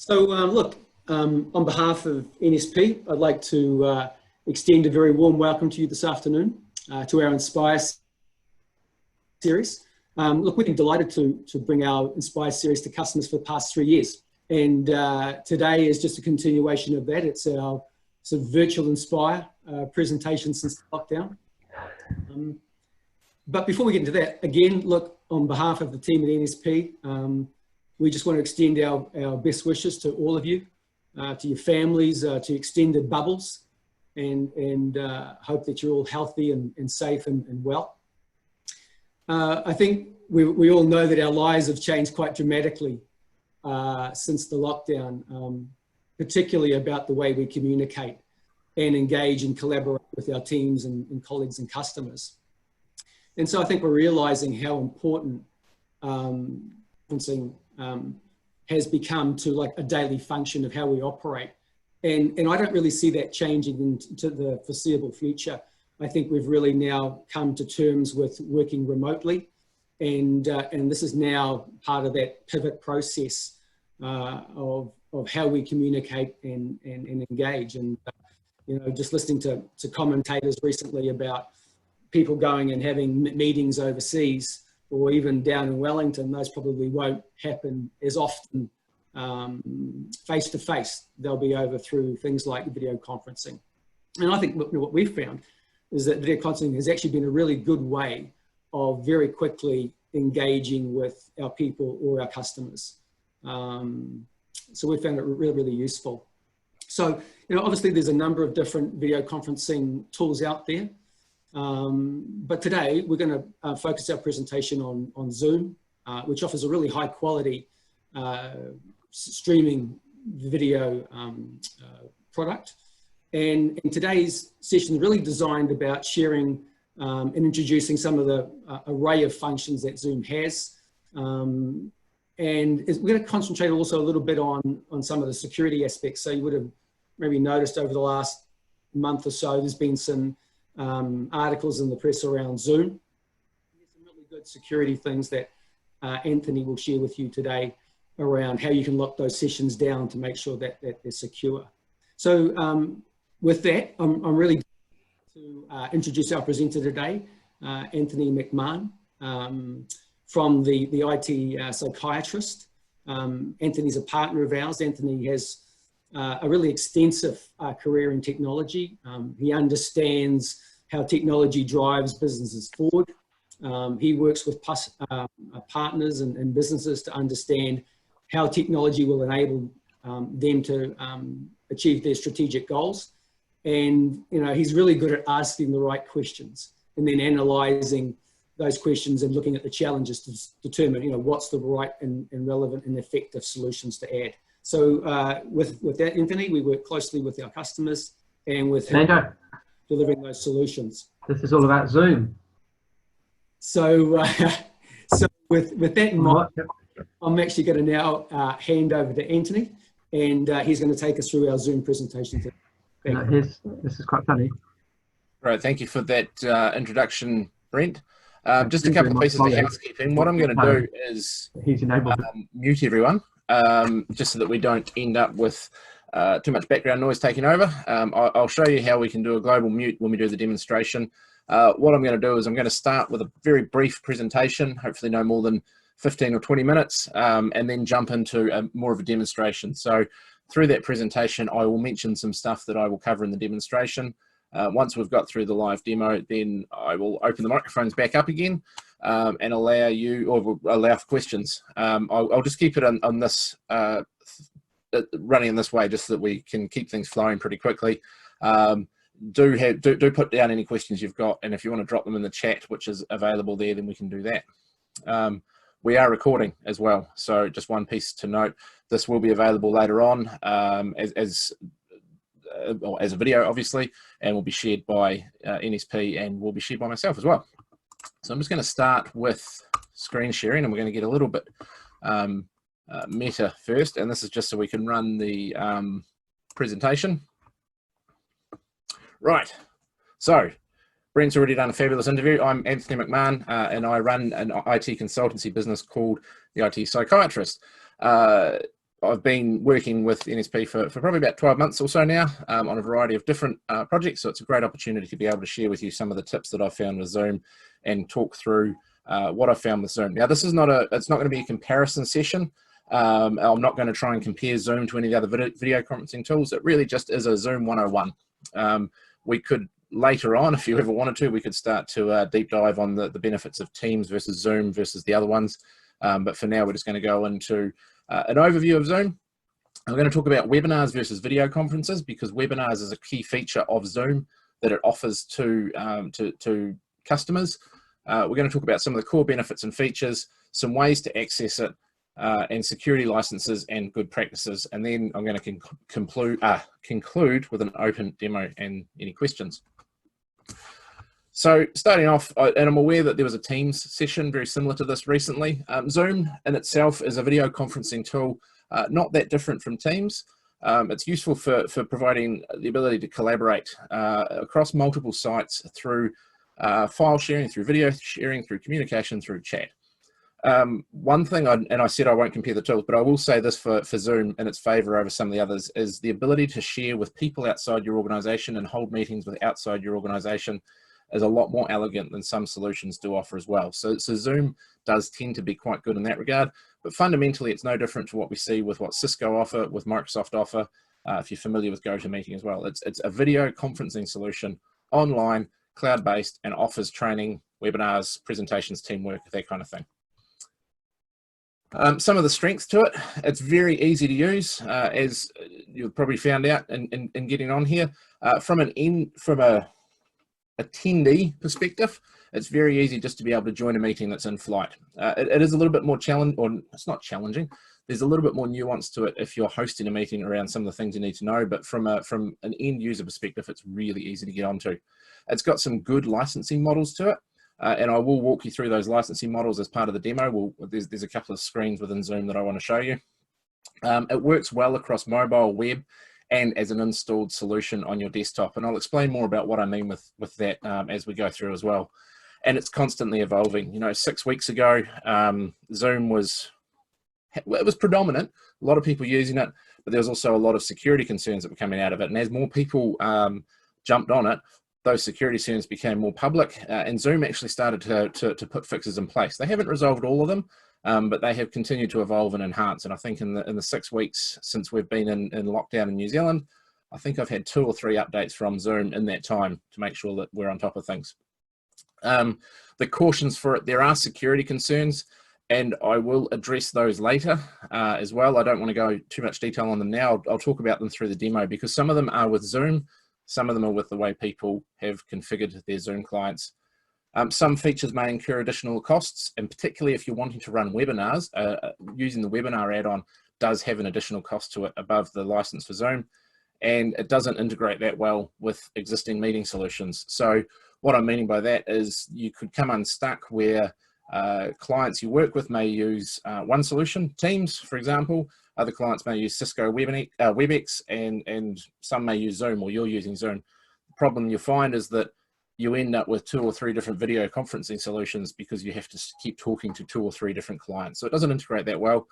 Look, on behalf of NSP, I'd like to extend a very warm welcome to you this afternoon to our Inspire series. Look, we've been delighted to bring our Inspire series to customers for the past 3 years. And today is just a continuation of that. It's our sort of virtual Inspire presentation since the lockdown. But before we get into that, again, look, on behalf of the team at NSP, we just want to extend our best wishes to all of you, to your families, to extended bubbles, and hope that you're all healthy and safe and well. I think we all know that our lives have changed quite dramatically since the lockdown, particularly about the way we communicate and engage and collaborate with our teams and colleagues and customers. And so I think we're realizing how important conferencing has become to like a daily function of how we operate. And I don't really see that changing into the foreseeable future. I think we've really now come to terms with working remotely, and this is now part of that pivot process of how we communicate and engage. And you know, just listening to commentators recently about people going and having meetings overseas, or even down in Wellington, those probably won't happen as often face to face. They'll be over through things like video conferencing. And I think what we've found is that video conferencing has actually been a really good way of very quickly engaging with our people or our customers. So we found it really, really useful. So, you know, obviously there's a number of different video conferencing tools out there. But today we're going to focus our presentation on Zoom, which offers a really high quality streaming video product. And today's session is really designed about sharing and introducing some of the array of functions that Zoom has. And we're going to concentrate also a little bit on some of the security aspects. So you would have maybe noticed over the last month or so, there's been some articles in the press around Zoom. There's some really good security things that Anthony will share with you today around how you can lock those sessions down to make sure that they're secure. So with that, I'm really to introduce our presenter today, Anthony McMahon, from the IT psychiatrist. Anthony's a partner of ours. Anthony has a really extensive career in technology. He understands how technology drives businesses forward. He works with partners and businesses to understand how technology will enable them to achieve their strategic goals. And, you know, he's really good at asking the right questions and then analyzing those questions and looking at the challenges to determine, you know, what's the right and relevant and effective solutions to add. So with that, Anthony, we work closely with our customers and with him delivering those solutions. This is all about Zoom. So, so with that in mind, I'm actually going to now hand over to Anthony, and he's going to take us through our Zoom presentation today. This is quite funny. Right, thank you for that introduction, Brent. Just a couple of pieces of housekeeping. What I'm going to do is mute everyone, just so that we don't end up with too much background noise taking over. I'll show you how we can do a global mute when we do the demonstration. What I'm going to do is I'm going to start with a very brief presentation, hopefully no more than 15 or 20 minutes, and then jump into more of a demonstration. So through that presentation, I will mention some stuff that I will cover in the demonstration. Once we've got through the live demo, then I will open the microphones back up again and allow you, or allow for questions. I'll just keep it on this, running in this way, just so that we can keep things flowing pretty quickly. Do put down any questions you've got, and if you want to drop them in the chat, which is available there, then we can do that. We are recording as well, so just one piece to note: this will be available later on as a video, obviously, and will be shared by NSP and will be shared by myself as well. So I'm just going to start with screen sharing, and we're going to get a little bit meta first, and this is just so we can run the presentation. Right, so Brent's already done a fabulous interview. I'm Anthony McMahon, and I run an IT consultancy business called the IT Psychiatrist. I've been working with NSP for probably about 12 months or so now on a variety of different projects. So it's a great opportunity to be able to share with you some of the tips that I've found with Zoom and talk through what I've found with Zoom. Now, this is it's not going to be a comparison session. I'm not going to try and compare Zoom to any of the other video conferencing tools. It really just is a Zoom 101. We could later on, if you ever wanted to, we could start to deep dive on the benefits of Teams versus Zoom versus the other ones. But for now, we're just going to go into an overview of Zoom. I'm going to talk about webinars versus video conferences, because webinars is a key feature of Zoom that it offers to customers. We're going to talk about some of the core benefits and features, some ways to access it, and security licenses and good practices. And then I'm going to conclude with an open demo and any questions. So starting off, and I'm aware that there was a Teams session very similar to this recently. Zoom in itself is a video conferencing tool, not that different from Teams. It's useful for providing the ability to collaborate across multiple sites through file sharing, through video sharing, through communication, through chat. One thing, and I said I won't compare the tools, but I will say this for Zoom in its favor over some of the others, is the ability to share with people outside your organization and hold meetings with outside your organization is a lot more elegant than some solutions do offer as well. So Zoom does tend to be quite good in that regard, but fundamentally it's no different to what we see with what Cisco offer, with Microsoft offer, if you're familiar with GoToMeeting as well. It's a video conferencing solution, online, cloud-based, and offers training, webinars, presentations, teamwork, that kind of thing. Some of the strengths to it: it's very easy to use, as you've probably found out in getting on here. From a attendee perspective, it's very easy just to be able to join a meeting that's in flight. It is a little bit more challenging, or it's not challenging. There's a little bit more nuance to it if you're hosting a meeting around some of the things you need to know, but from an end user perspective, it's really easy to get onto. It's got some good licensing models to it. And I will walk you through those licensing models as part of the demo. There's a couple of screens within Zoom that I want to show you. It works well across mobile, web, and as an installed solution on your desktop. And I'll explain more about what I mean with that as we go through as well. And it's constantly evolving. You know, 6 weeks ago, Zoom was predominant, a lot of people using it, but there was also a lot of security concerns that were coming out of it. And as more people jumped on it, those security concerns became more public, and Zoom actually started to put fixes in place. They haven't resolved all of them, but they have continued to evolve and enhance. And I think in the 6 weeks since we've been in lockdown in New Zealand, I think I've had 2 or 3 updates from Zoom in that time to make sure that we're on top of things. The cautions for it: there are security concerns, and I will address those later as well. I don't want to go too much detail on them now. I'll talk about them through the demo, because some of them are with Zoom, some of them are with the way people have configured their Zoom clients. Some features may incur additional costs, and particularly if you're wanting to run webinars, using the webinar add-on does have an additional cost to it above the license for Zoom, and it doesn't integrate that well with existing meeting solutions. So what I'm meaning by that is you could come unstuck where clients you work with may use one solution, Teams, for example. Other clients may use Cisco WebEx, and some may use Zoom, or you're using Zoom. The problem you'll find is that you end up with 2 or 3 different video conferencing solutions because you have to keep talking to 2 or 3 different clients. So it doesn't integrate that well,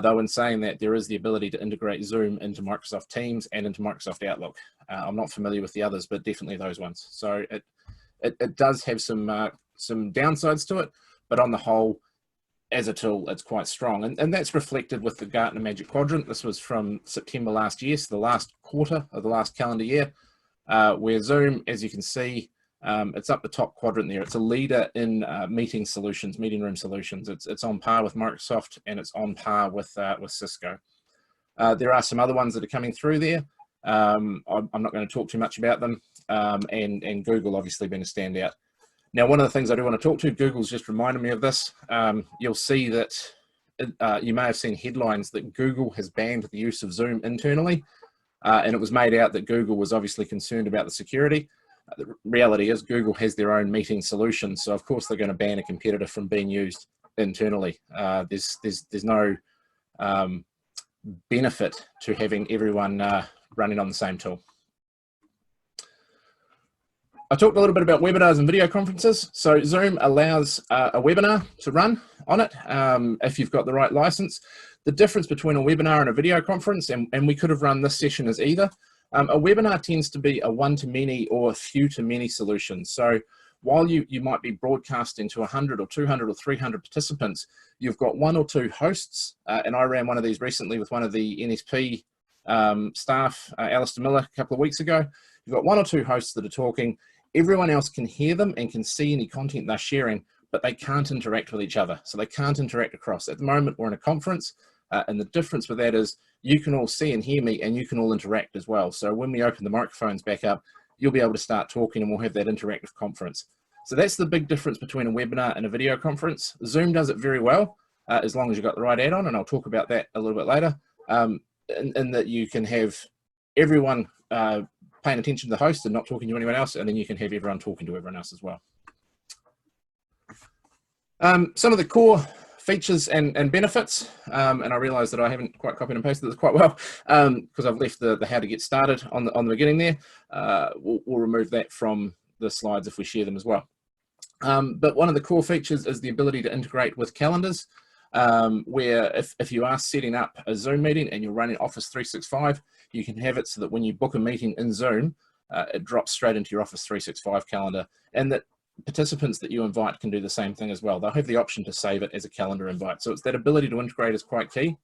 though in saying that, there is the ability to integrate Zoom into Microsoft Teams and into Microsoft Outlook. I'm not familiar with the others, but definitely those ones. So it does have some downsides to it, but on the whole, as a tool, it's quite strong. And that's reflected with the Gartner Magic Quadrant. This was from September last year, so the last quarter of the last calendar year, where Zoom, as you can see, it's up the top quadrant there. It's a leader in meeting solutions, meeting room solutions. It's on par with Microsoft, and it's on par with Cisco. There are some other ones that are coming through there. I'm not going to talk too much about them, and Google obviously being a standout. Now, one of the things I do want to talk to, Google's just reminded me of this. You'll see that you may have seen headlines that Google has banned the use of Zoom internally, and it was made out that Google was obviously concerned about the security. The reality is Google has their own meeting solution, so of course they're going to ban a competitor from being used internally. There's no benefit to having everyone running on the same tool. I talked a little bit about webinars and video conferences. So Zoom allows a webinar to run on it if you've got the right license. The difference between a webinar and a video conference, and we could have run this session as either, a webinar tends to be a one-to-many or a few-to-many solution. So while you might be broadcasting to 100 or 200 or 300 participants, you've got one or two hosts, and I ran one of these recently with one of the NSP staff, Alistair Miller, a couple of weeks ago. You've got one or two hosts that are talking. Everyone else can hear them and can see any content they're sharing, but they can't interact with each other. So they can't interact across. At the moment, we're in a conference, and the difference with that is you can all see and hear me, and you can all interact as well. So when we open the microphones back up, you'll be able to start talking, and we'll have that interactive conference. So that's the big difference between a webinar and a video conference. Zoom does it very well, as long as you've got the right add-on, and I'll talk about that a little bit later, in that you can have everyone paying attention to the host and not talking to anyone else, and then you can have everyone talking to everyone else as well. Some of the core features and benefits, and I realize that I haven't quite copied and pasted this quite well because I've left the how to get started on the beginning there. We'll remove that from the slides if we share them as well. But one of the core features is the ability to integrate with calendars, where if you are setting up a Zoom meeting and you're running Office 365, you can have it so that when you book a meeting in Zoom, it drops straight into your Office 365 calendar, and that participants that you invite can do the same thing as well. They'll have the option to save it as a calendar invite. So it's that ability to integrate is quite key.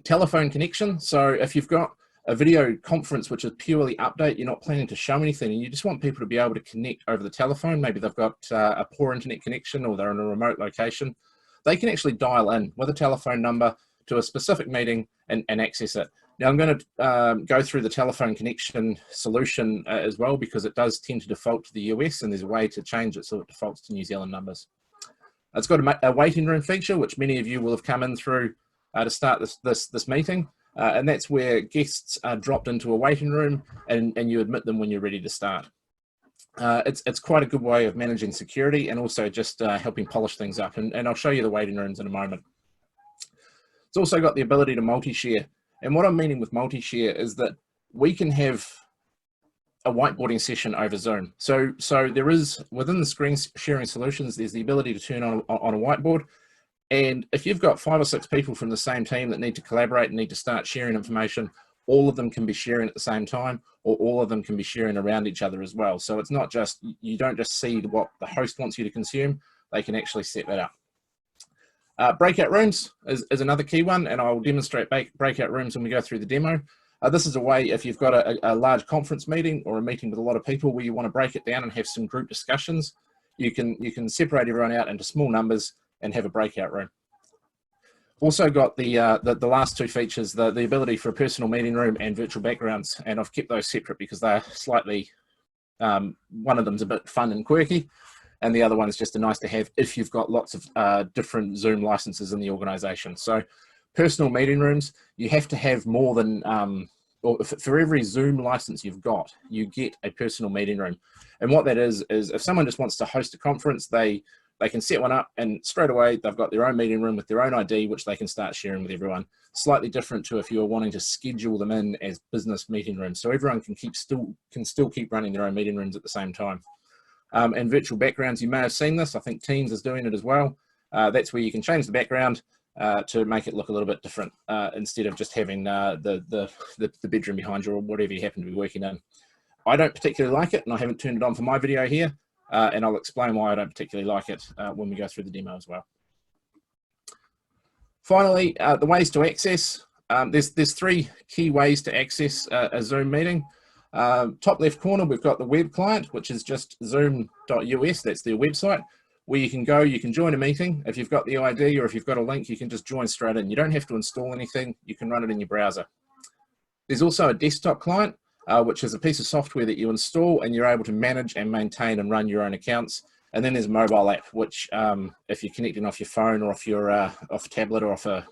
Telephone connection. So if you've got a video conference which is purely update, you're not planning to show anything, and you just want people to be able to connect over the telephone, maybe they've got a poor internet connection or they're in a remote location, they can actually dial in with a telephone number to a specific meeting and access it. Now I'm going to go through the telephone connection solution as well, because it does tend to default to the US, and there's a way to change it so it defaults to New Zealand numbers. It's got a waiting room feature, which many of you will have come in through to start this meeting, and that's where guests are dropped into a waiting room, and you admit them when you're ready to start. It's quite a good way of managing security and also just helping polish things up, and I'll show you the waiting rooms in a moment. It's also got the ability to multi-share. And what I'm meaning with multi-share is that we can have a whiteboarding session over Zoom. So there is, within the screen sharing solutions, there's the ability to turn on a whiteboard. And if you've got 5 or 6 people from the same team that need to collaborate and need to start sharing information, all of them can be sharing at the same time, or all of them can be sharing around each other as well. So it's not just, you don't just see what the host wants you to consume, they can actually set that up. Breakout rooms is another key one, and I'll demonstrate breakout rooms when we go through the demo. This is a way, if you've got a large conference meeting or a meeting with a lot of people where you want to break it down and have some group discussions, you can separate everyone out into small numbers and have a breakout room. Also got the last two features, the ability for a personal meeting room and virtual backgrounds, and I've kept those separate because they're slightly, one of them's a bit fun and quirky, and the other one is just a nice to have if you've got lots of different Zoom licenses in the organization. So personal meeting rooms, you have to have more than, or for every Zoom license you've got, you get a personal meeting room. And what that is if someone just wants to host a conference, they can set one up and straight away they've got their own meeting room with their own ID, which they can start sharing with everyone. Slightly different to if you're wanting to schedule them in as business meeting rooms. So everyone can still keep running their own meeting rooms at the same time. And virtual backgrounds, you may have seen this. I think Teams is doing it as well. That's where you can change the background to make it look a little bit different instead of just having the bedroom behind you or whatever you happen to be working in. I don't particularly like it, and I haven't turned it on for my video here, and I'll explain why I don't particularly like it when we go through the demo as well. Finally, the ways to access. There's 3 key ways to access a Zoom meeting. Top left corner, we've got the web client, which is just zoom.us, that's their website, where you can go, you can join a meeting. If you've got the ID or if you've got a link, you can just join straight in. You don't have to install anything, you can run it in your browser. There's also a desktop client, which is a piece of software that you install and you're able to manage and maintain and run your own accounts. And then there's a mobile app, which if you're connecting off your phone or off your off a tablet or off a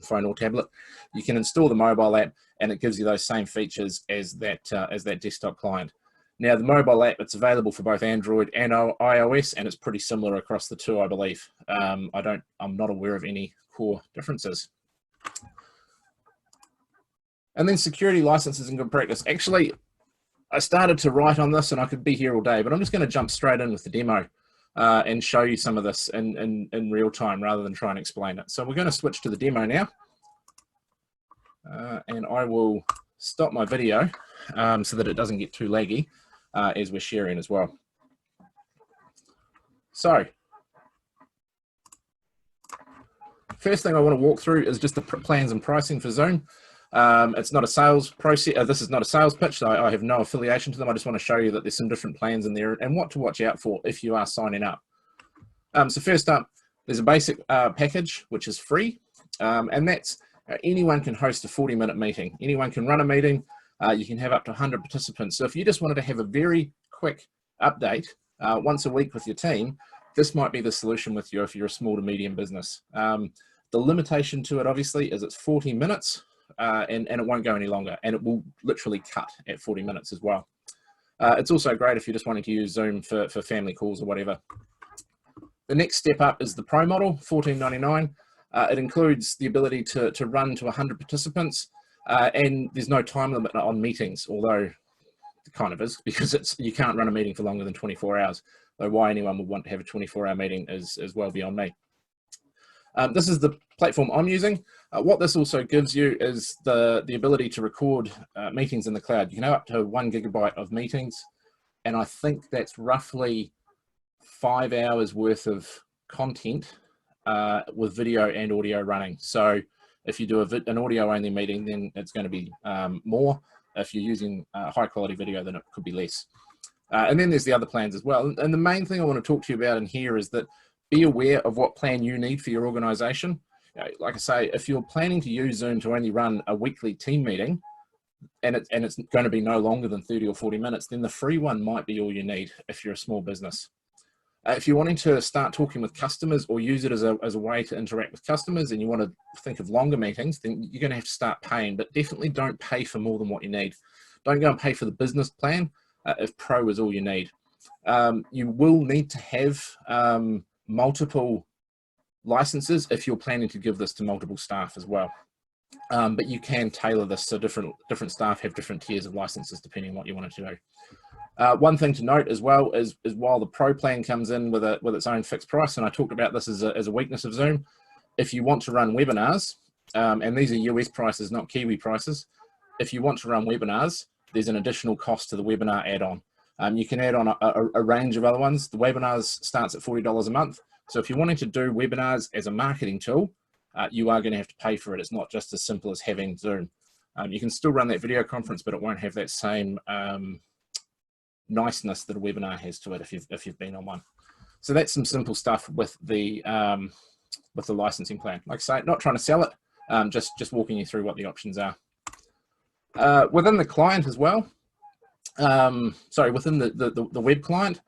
phone or tablet, you can install the mobile app and it gives you those same features as that desktop client. Now the mobile app, it's available for both Android and iOS, and it's pretty similar across the two, I believe. I'm not aware of any core differences. And then security licenses and good practice. Actually, I started to write on this and I could be here all day, but I'm just going to jump straight in with the demo. and show you some of this in real time rather than try and explain it. So we're going to switch to the demo now. And I will stop my video so that it doesn't get too laggy as we're sharing as well. So, first thing I want to walk through is just the plans and pricing for Zoom. It's not a sales process. This is not a sales pitch, so I have no affiliation to them. I just want to show you that there's some different plans in there and what to watch out for if you are signing up. So first up, there's a basic package, which is free, and that's anyone can host a 40-minute meeting. Anyone can run a meeting. You can have up to 100 participants. So if you just wanted to have a very quick update once a week with your team, this might be the solution with you if you're a small to medium business. The limitation to it, obviously, is it's 40 minutes and it won't go any longer, and it will literally cut at 40 minutes as well. It's also great if you're just wanting to use Zoom for family calls or whatever. The next step up is the Pro model, $14.99. It includes the ability to run to 100 participants, and there's no time limit on meetings, although it kind of is, because you can't run a meeting for longer than 24 hours. Though why anyone would want to have a 24-hour meeting is well beyond me. This is the platform I'm using. What this also gives you is the ability to record meetings in the cloud. You can have up to 1 gigabyte of meetings, and I think that's roughly 5 hours worth of content with video and audio running. So if you do an audio only meeting, then it's going to be more. If you're using high quality video, then it could be less. And then there's the other plans as well. And the main thing I want to talk to you about in here is that be aware of what plan you need for your organization. Like I say, if you're planning to use Zoom to only run a weekly team meeting, and it's going to be no longer than 30 or 40 minutes, then the free one might be all you need if you're a small business. If you're wanting to start talking with customers or use it as a way to interact with customers and you want to think of longer meetings, then you're going to have to start paying, but definitely don't pay for more than what you need. Don't go and pay for the business plan if Pro is all you need. You will need to have multiple licenses if you're planning to give this to multiple staff as well. But you can tailor this so different staff have different tiers of licenses depending on what you want to do. One thing to note as well is while the Pro plan comes in with its own fixed price, and I talked about this as a weakness of Zoom, if you want to run webinars, and these are US prices, not Kiwi prices, if you want to run webinars, there's an additional cost to the webinar add-on. You can add on a range of other ones. The webinars starts at $40 a month. So if you're wanting to do webinars as a marketing tool, you are going to have to pay for it. It's not just as simple as having Zoom. You can still run that video conference, but it won't have that same niceness that a webinar has to it if you've been on one. So that's some simple stuff with the licensing plan. Like I say, not trying to sell it, just walking you through what the options are. Within the client as well, within the web client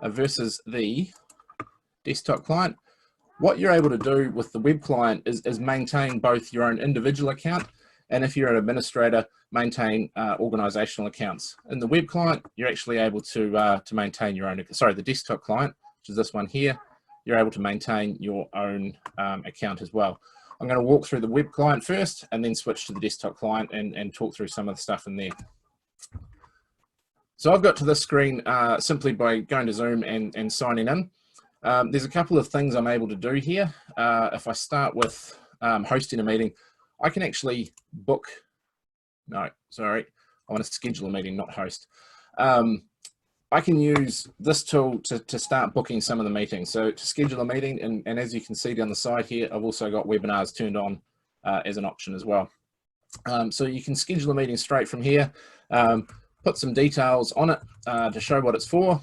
versus the desktop client, what you're able to do with the web client is maintain both your own individual account, and if you're an administrator, maintain organizational accounts. In the web client, you're actually able to maintain your own, the desktop client, which is this one here, you're able to maintain your own account as well. I'm going to walk through the web client first and then switch to the desktop client and talk through some of the stuff in there. So I've got to this screen simply by going to Zoom and signing in. There's a couple of things I'm able to do here. If I start with hosting a meeting, I can actually book, I want to schedule a meeting, not host. I can use this tool to start booking some of the meetings. So to schedule a meeting, and as you can see down the side here, I've also got webinars turned on as an option as well. So you can schedule a meeting straight from here, put some details on it to show what it's for,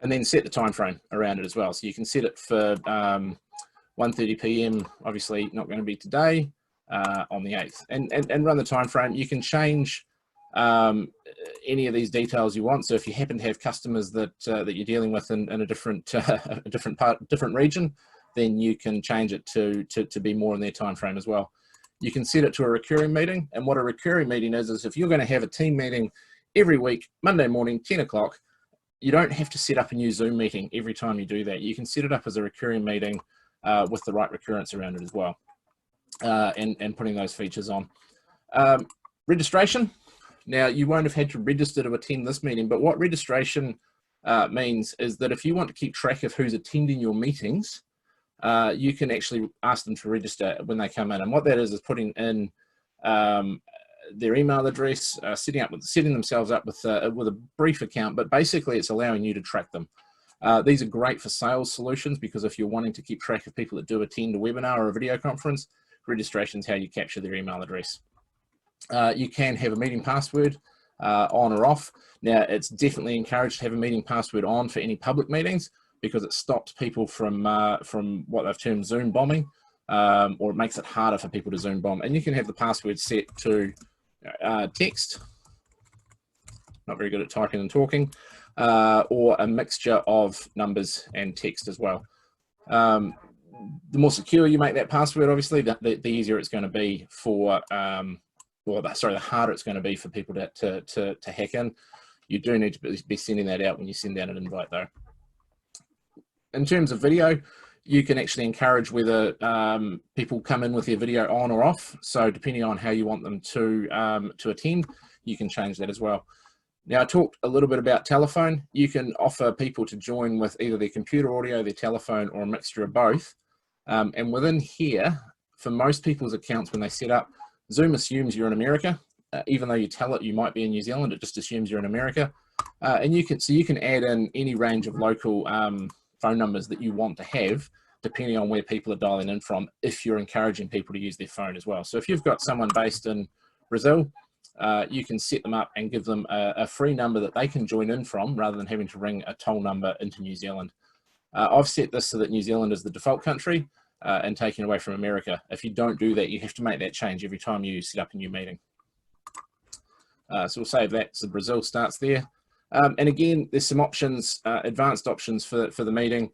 and then set the time frame around it as well. So you can set it for 1:30 p.m. Obviously not going to be today, on the 8th, and run the time frame. You can change any of these details you want. So if you happen to have customers that you're dealing with in a different region, then you can change it to be more in their time frame as well. You can set it to a recurring meeting, and what a recurring meeting is if you're going to have a team meeting every week, Monday morning, 10 o'clock, you don't have to set up a new Zoom meeting every time you do that. You can set it up as a recurring meeting with the right recurrence around it as well, and putting those features on. Registration. Now, you won't have had to register to attend this meeting, but what registration means is that if you want to keep track of who's attending your meetings, you can actually ask them to register when they come in. And what that is putting in their email address, setting themselves up with a brief account, but basically it's allowing you to track them. These are great for sales solutions, because if you're wanting to keep track of people that do attend a webinar or a video conference, registration is how you capture their email address. You can have a meeting password on or off. Now, it's definitely encouraged to have a meeting password on for any public meetings, because it stops people from what they've termed Zoom bombing, or it makes it harder for people to Zoom bomb. And you can have the password set to text, not very good at typing and talking, or a mixture of numbers and text as well. The more secure you make that password, obviously, the easier it's going to be for, the harder it's going to be for people to hack in. You do need to be sending that out when you send out an invite, though. In terms of video, you can actually encourage whether people come in with their video on or off. So depending on how you want them to attend, you can change that as well. Now, I talked a little bit about telephone. You can offer people to join with either their computer audio, their telephone, or a mixture of both. And within here, for most people's accounts when they set up, Zoom assumes you're in America. Even though you tell it you might be in New Zealand, it just assumes you're in America. And you can add in any range of local phone numbers that you want to have, depending on where people are dialing in from, if you're encouraging people to use their phone as well. So if you've got someone based in Brazil, you can set them up and give them a free number that they can join in from, rather than having to ring a toll number into New Zealand. I've set this so that New Zealand is the default country and taken away from America. If you don't do that, you have to make that change every time you set up a new meeting. So we'll save that, so Brazil starts there. And again, there's some options, advanced options for the meeting.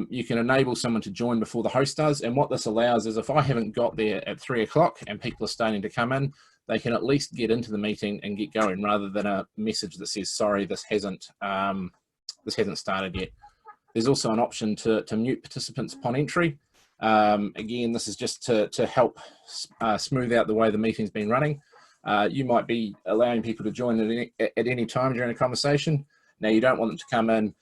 You can enable someone to join before the host does. And what this allows is, if I haven't got there at 3 o'clock and people are starting to come in, they can at least get into the meeting and get going, rather than a message that says, sorry, this hasn't started yet. There's also an option to mute participants upon entry. Again, this is just to help smooth out the way the meeting's been running. You might be allowing people to join at any time during a conversation. Now, you don't want them to come in,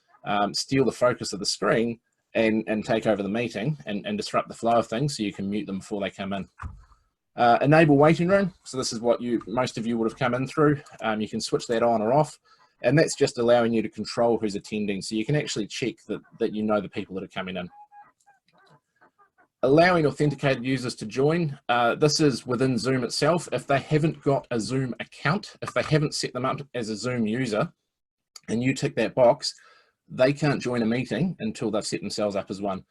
steal the focus of the screen and take over the meeting and disrupt the flow of things, so you can mute them before they come in. Enable waiting room. So this is what most of you would have come in through. You can switch that on or off, and that's just allowing you to control who's attending, so you can actually check that you know the people that are coming in. Allowing authenticated users to join. This is within Zoom itself. If they haven't got a Zoom account, if they haven't set them up as a Zoom user, and you tick that box, they can't join a meeting until they've set themselves up as one.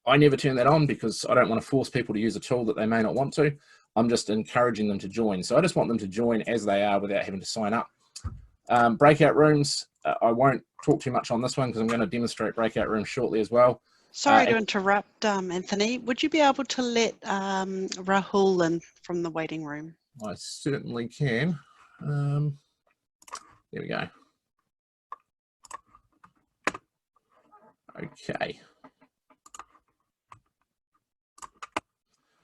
I never turn that on, because I don't want to force people to use a tool that they may not want to. I'm just encouraging them to join. So I just want them to join as they are without having to sign up. Breakout rooms. I won't talk too much on this one, because I'm going to demonstrate breakout rooms shortly as well. Sorry to interrupt, Anthony. Would you be able to let Rahul in from the waiting room? I certainly can. There we go. Okay.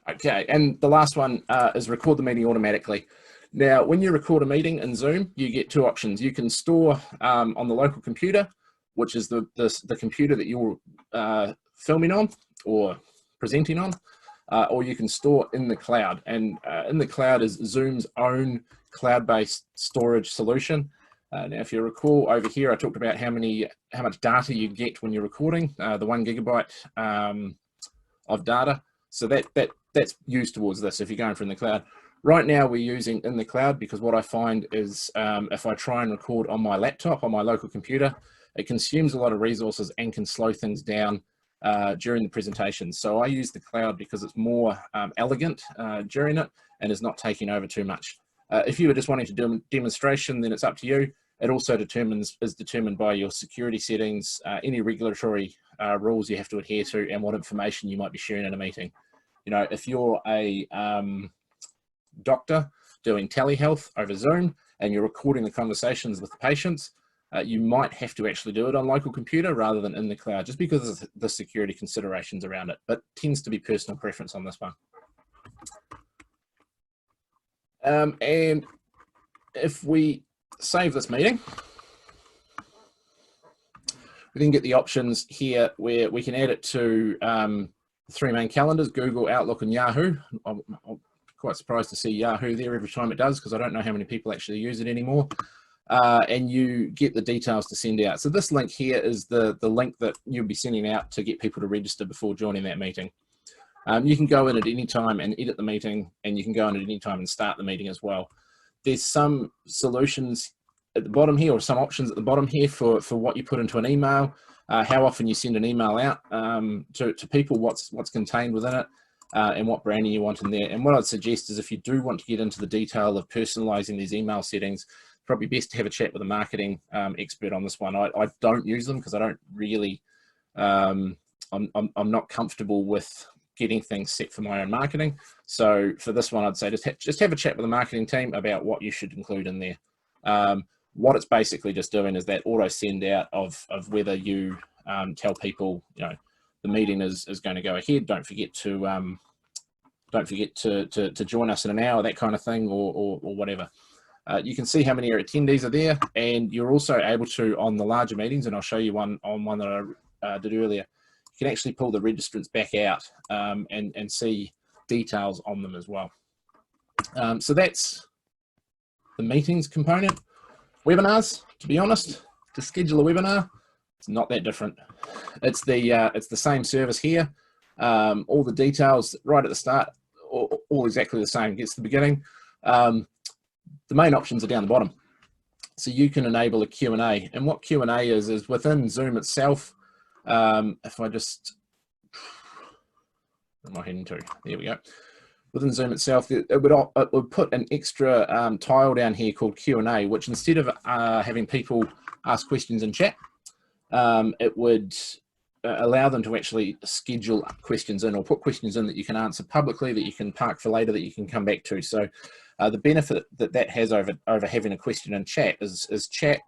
Okay, and the last one is record the meeting automatically. Now, when you record a meeting in Zoom, you get two options. You can store on the local computer, which is the computer that you're filming on or presenting on, or you can store in the cloud. And in the cloud is Zoom's own cloud-based storage solution. Now, if you recall over here, I talked about how much data you get when you're recording, the 1 gigabyte of data. So that's used towards this if you're going from the cloud. Right now we're using in the cloud, because what I find is if I try and record on my laptop, on my local computer, it consumes a lot of resources and can slow things down during the presentation. So I use the cloud because it's more elegant during it and is not taking over too much. If you were just wanting to do a demonstration, then it's up to you. It also is determined by your security settings, any regulatory rules you have to adhere to, and what information you might be sharing in a meeting. You know, if you're a doctor doing telehealth over Zoom and you're recording the conversations with the patients, you might have to actually do it on local computer rather than in the cloud, just because of the security considerations around it, but tends to be personal preference on this one. And if we save this meeting, we then get the options here where we can add it to three main calendars, Google, Outlook, and Yahoo. I'm quite surprised to see Yahoo there every time it does, because I don't know how many people actually use it anymore. And you get the details to send out. So this link here is the link that you'll be sending out to get people to register before joining that meeting. You can go in at any time and edit the meeting, and you can go in at any time and start the meeting as well. There's some solutions at the bottom here, or some options at the bottom here for what you put into an email, how often you send an email out to people, what's contained within it, and what branding you want in there. And what I'd suggest is, if you do want to get into the detail of personalizing these email settings, probably best to have a chat with a marketing expert on this one. I don't use them because I don't really, I'm not comfortable with getting things set for my own marketing. So for this one, I'd say just have a chat with the marketing team about what you should include in there. What it's basically just doing is that auto send out of whether you tell people, you know, the meeting is going to go ahead. Don't forget to join us in an hour, that kind of thing, or whatever. You can see how many attendees are there, and you're also able to, on the larger meetings, and I'll show you one that I did earlier, you can actually pull the registrants back out and see details on them as well. So that's the meetings component. Webinars, to be honest, to schedule a webinar, it's not that different. It's the same service here. All the details right at the start, all exactly the same. Gets to the beginning. The main options are down the bottom. So you can enable a Q&A. And what Q&A is within Zoom itself. If I just, what am I heading to? There we go. Within Zoom itself, it would put an extra tile down here called Q&A, which instead of having people ask questions in chat, it would allow them to actually schedule questions in, or put questions in that you can answer publicly, that you can park for later, that you can come back to. So the benefit that has over having a question in chat is chat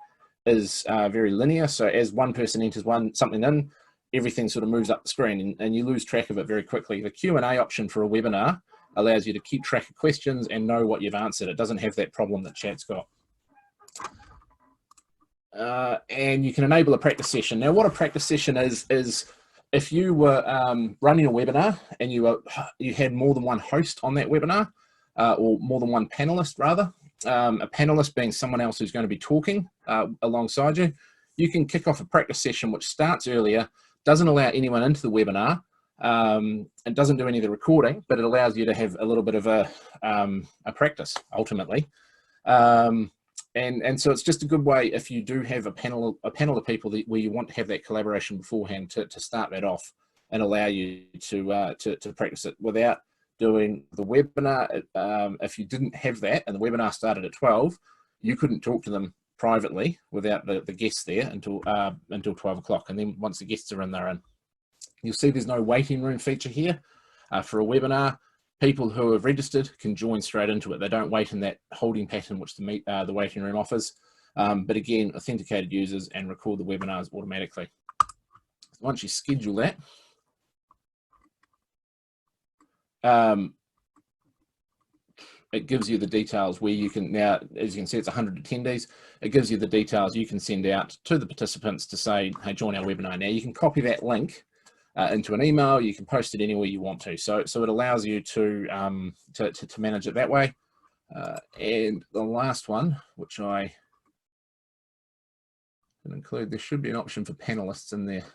is very linear. So as one person enters something in, everything sort of moves up the screen, and you lose track of it very quickly. The Q&A option for a webinar allows you to keep track of questions and know what you've answered. It doesn't have that problem that chat's got. And you can enable a practice session. Now, what a practice session is if you were running a webinar and you had more than one host on that webinar, or more than one panelist rather, a panelist being someone else who's going to be talking alongside you, you can kick off a practice session which starts earlier, doesn't allow anyone into the webinar, and doesn't do any of the recording, but it allows you to have a little bit of a practice ultimately. And so it's just a good way, if you do have a panel of people where you want to have that collaboration beforehand, to start that off and allow you to practice it without doing the webinar. If you didn't have that and the webinar started at 12, you couldn't talk to them privately without the guests there until 12 o'clock. And then once the guests are in, they're in. You'll see there's no waiting room feature here for a webinar. People who have registered can join straight into it. They don't wait in that holding pattern which the waiting room offers. But again, authenticated users and record the webinars automatically. Once you schedule that, it gives you the details where you can now, as you can see, it's 100 attendees. It gives you the details you can send out to the participants to say, hey, join our webinar now. You can copy that link into an email. You can post it anywhere you want to. So it allows you to manage it that way. And the last one, which I can include, there should be an option for panelists in there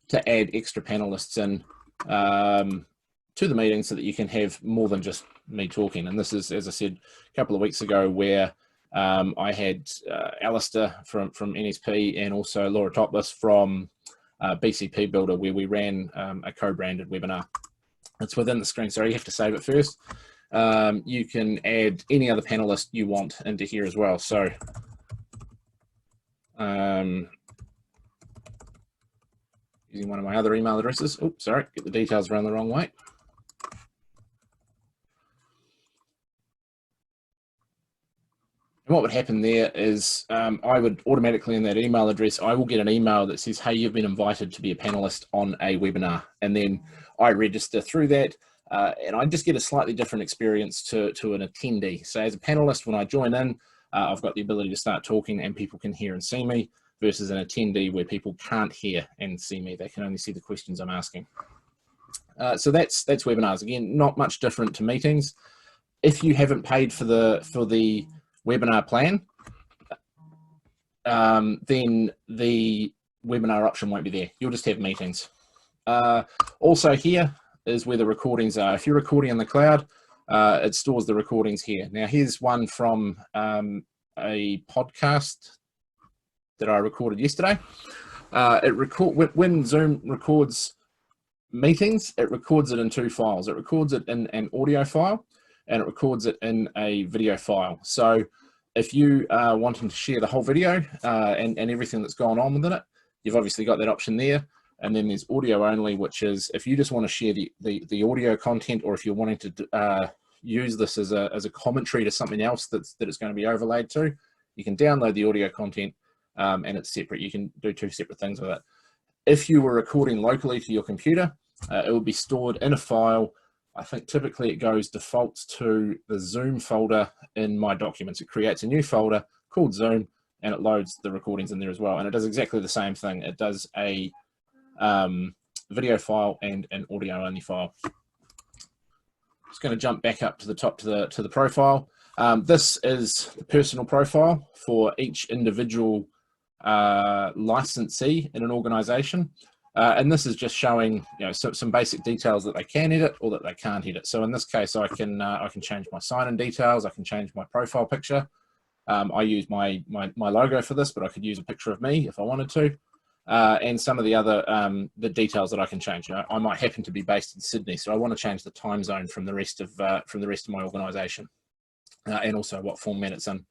to add extra panelists in to the meeting so that you can have more than just me talking. And this is, as I said a couple of weeks ago, where I had Alistair from NSP and also Laura Topless from BCP Builder, where we ran a co-branded webinar. It's within the screen, so you have to save it first. You can add any other panelist you want into here as well. So using one of my other email addresses. Oops, sorry, get the details around the wrong way. And what would happen there is I would automatically, in that email address, I will get an email that says, hey, you've been invited to be a panelist on a webinar. And then I register through that. and I just get a slightly different experience to an attendee. So as a panelist, when I join in, I've got the ability to start talking and people can hear and see me, versus an attendee where people can't hear and see me. They can only see the questions I'm asking. So that's webinars. Again, not much different to meetings. If you haven't paid for the webinar plan, then the webinar option won't be there. You'll just have meetings. Also here is where the recordings are. If you're recording in the cloud, it stores the recordings here. Now here's one from a podcast that I recorded yesterday. When Zoom records meetings, it records it in two files. It records it in an audio file and it records it in a video file. So if you are wanting to share the whole video and everything that's gone on within it, you've obviously got that option there. And then there's audio only, which is if you just want to share the audio content, or if you're wanting to use this as a commentary to something else that it's going to be overlaid to, you can download the audio content and it's separate. You can do two separate things with it. If you were recording locally to your computer, it will be stored in a file. I think typically it goes defaults to the Zoom folder in My Documents. It creates a new folder called Zoom and it loads the recordings in there as well. And it does exactly the same thing. It does a video file and an audio only file. Just going to jump back up to the top to the profile. This is the personal profile for each individual licensee in an organization. And this is just showing, some basic details that they can edit or that they can't edit. So in this case, I can change my sign-in details. I can change my profile picture. I use my logo for this, but I could use a picture of me if I wanted to. And some of the other the details that I can change. I might happen to be based in Sydney, so I want to change the time zone from the rest of my organisation, and also what format it's in.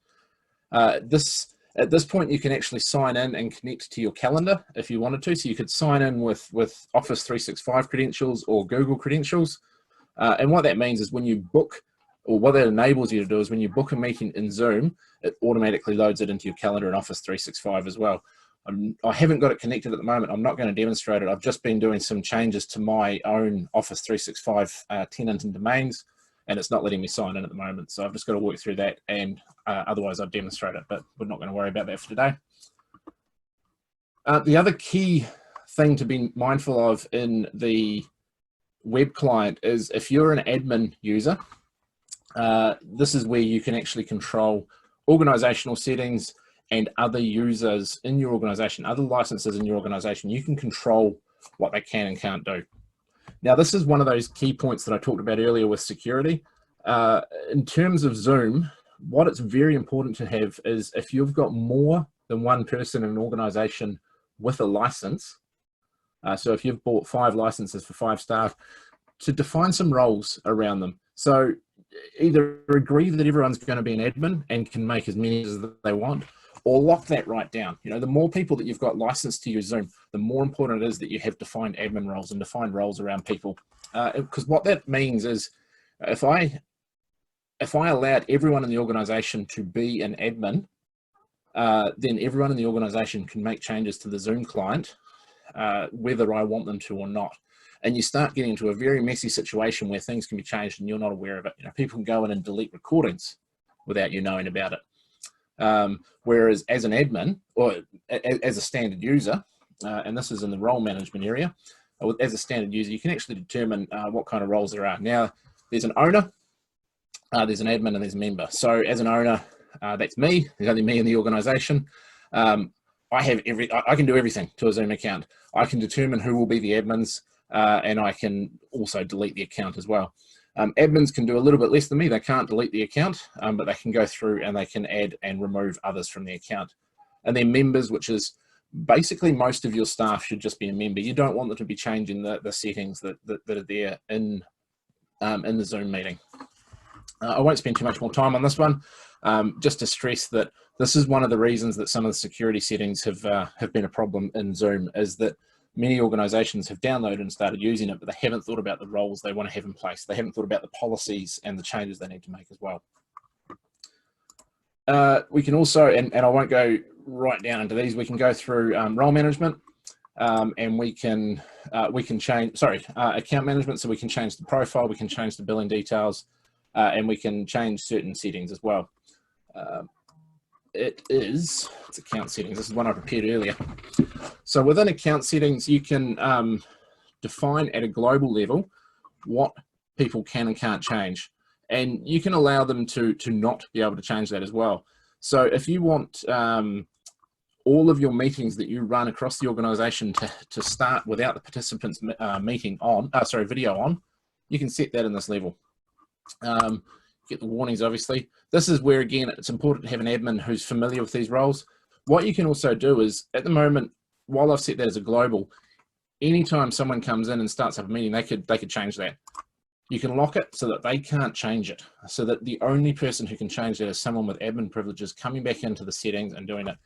At this point, you can actually sign in and connect to your calendar if you wanted to. So you could sign in with Office 365 credentials or Google credentials. And what that means is when you book, or what that enables you to do is when you book a meeting in Zoom, it automatically loads it into your calendar in Office 365 as well. I haven't got it connected at the moment. I'm not going to demonstrate it. I've just been doing some changes to my own Office 365 tenant and domains, and it's not letting me sign in at the moment. So I've just got to work through that, and otherwise I'll demonstrate it, but we're not going to worry about that for today. The other key thing to be mindful of in the web client is if you're an admin user, this is where you can actually control organizational settings and other users in your organization, other licenses in your organization. You can control what they can and can't do. Now, this is one of those key points that I talked about earlier with security. In terms of Zoom, what it's very important to have is if you've got more than one person in an organization with a license, so if you've bought 5 licenses for 5 staff, to define some roles around them. So either agree that everyone's going to be an admin and can make as many as they want, or lock that right down. The more people that you've got licensed to your Zoom, the more important it is that you have defined admin roles and defined roles around people. Because what that means is if I allowed everyone in the organization to be an admin, then everyone in the organization can make changes to the Zoom client, whether I want them to or not. And you start getting into a very messy situation where things can be changed and you're not aware of it. People can go in and delete recordings without you knowing about it. Whereas as an admin, or as a standard user, and this is in the role management area, as a standard user, you can actually determine what kind of roles there are. Now, there's an owner, there's an admin, and there's a member. So as an owner, that's me. There's only me in the organization. I can do everything to a Zoom account. I can determine who will be the admins, and I can also delete the account as well. Admins can do a little bit less than me. They can't delete the account, but they can go through and they can add and remove others from the account. And then members, which is basically most of your staff should just be a member. You don't want them to be changing the settings that are there in the Zoom meeting. I won't spend too much more time on this one, just to stress that this is one of the reasons that some of the security settings have been a problem in Zoom, is that many organizations have downloaded and started using it, but they haven't thought about the roles they want to have in place. They haven't thought about the policies and the changes they need to make as well. We can also, and I won't go right down into these, we can go through role management. and we can change, account management, so we can change the profile, we can change the billing details, and we can change certain settings as well. It's account settings. This is one I prepared earlier. So within account settings, you can define at a global level what people can and can't change. And you can allow them to not be able to change that as well. So if you want all of your meetings that you run across the organization to start without the participants video on, you can set that in this level. Get the warnings, obviously. This is where, again, it's important to have an admin who's familiar with these roles. What you can also do is, at the moment, while I've set that as a global, anytime someone comes in and starts up a meeting, they could change that. You can lock it so that they can't change it, so that the only person who can change that is someone with admin privileges coming back into the settings and doing it.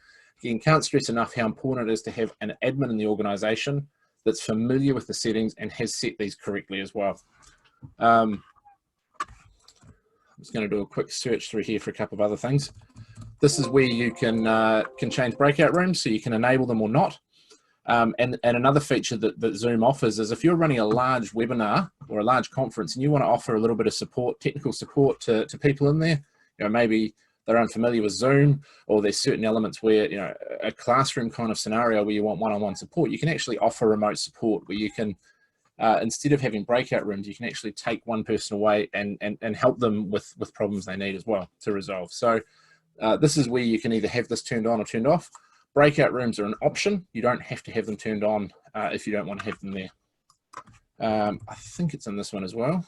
Again, can't stress enough how important it is to have an admin in the organization that's familiar with the settings and has set these correctly as well. I'm just going to do a quick search through here for a couple of other things. This is where you can change breakout rooms, so you can enable them or not. And another feature that Zoom offers is if you're running a large webinar or a large conference and you want to offer a little bit of support, technical support to people in there, maybe they're unfamiliar with Zoom, or there's certain elements where, a classroom kind of scenario where you want one-on-one support, you can actually offer remote support where you can, instead of having breakout rooms, you can actually take one person away and help them with problems they need as well to resolve. So this is where you can either have this turned on or turned off. Breakout rooms are an option. You don't have to have them turned on if you don't want to have them there. I think it's in this one as well.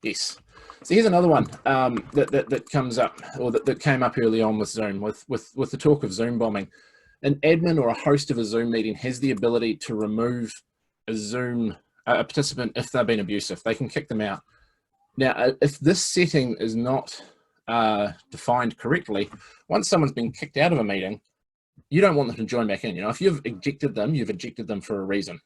Yes. So here's another one that comes up, or that came up early on with Zoom, with the talk of Zoom bombing. An admin or a host of a Zoom meeting has the ability to remove a participant if they've been abusive. They can kick them out. Now, if this setting is not defined correctly, once someone's been kicked out of a meeting, you don't want them to join back in. If you've ejected them for a reason.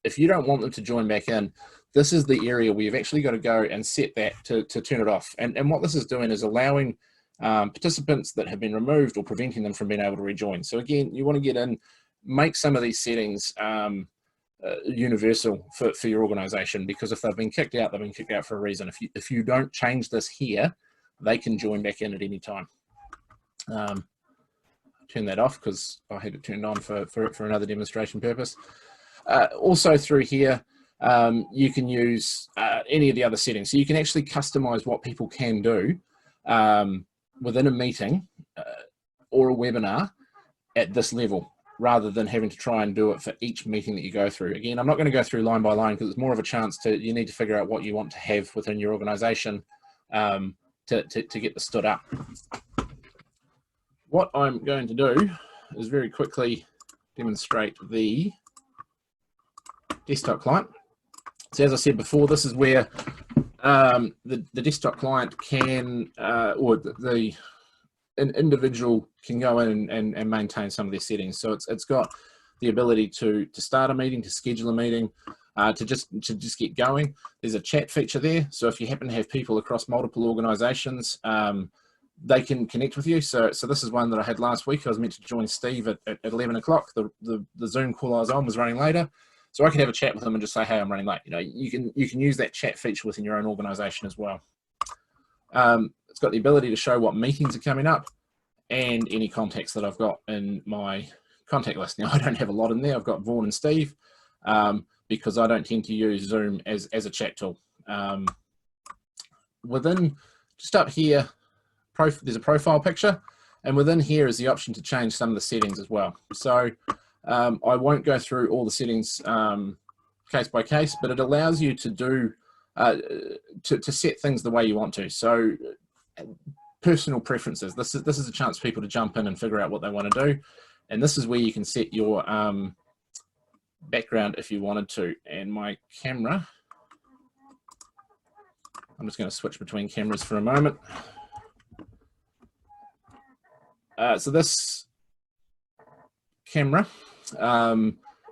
If you don't want them to join back in, this is the area where you've actually got to go and set that to turn it off. And what this is doing is allowing participants that have been removed or preventing them from being able to rejoin. So again, you want to get in, make some of these settings universal for your organization, because if they've been kicked out, they've been kicked out for a reason. If you don't change this here, they can join back in at any time. Turn that off because I had it turned on for another demonstration purpose. Also through here, you can use any of the other settings. So you can actually customize what people can do within a meeting or a webinar at this level, rather than having to try and do it for each meeting that you go through. Again, I'm not going to go through line by line because it's more of a chance you need to figure out what you want to have within your organization to get this stood up. What I'm going to do is very quickly demonstrate the desktop client. So as I said before, this is where the desktop client can, an individual can go in and maintain some of their settings. So it's got the ability to start a meeting, to schedule a meeting, to just get going. There's a chat feature there. So if you happen to have people across multiple organizations, they can connect with you. So this is one that I had last week. I was meant to join Steve at 11 o'clock. The Zoom call I was on was running later. So I could have a chat with them and just say, hey, I'm running late. You can use that chat feature within your own organization as well. It's got the ability to show what meetings are coming up and any contacts that I've got in my contact list. Now, I don't have a lot in there. I've got Vaughan and Steve because I don't tend to use Zoom as a chat tool. Within, just up here, there's a profile picture, and within here is the option to change some of the settings as well. So I won't go through all the settings case by case, but it allows you to do to set things the way you want to. So personal preferences. This is a chance for people to jump in and figure out what they want to do, and this is where you can set your background if you wanted to. And my camera, I'm just going to switch between cameras for a moment. So this camera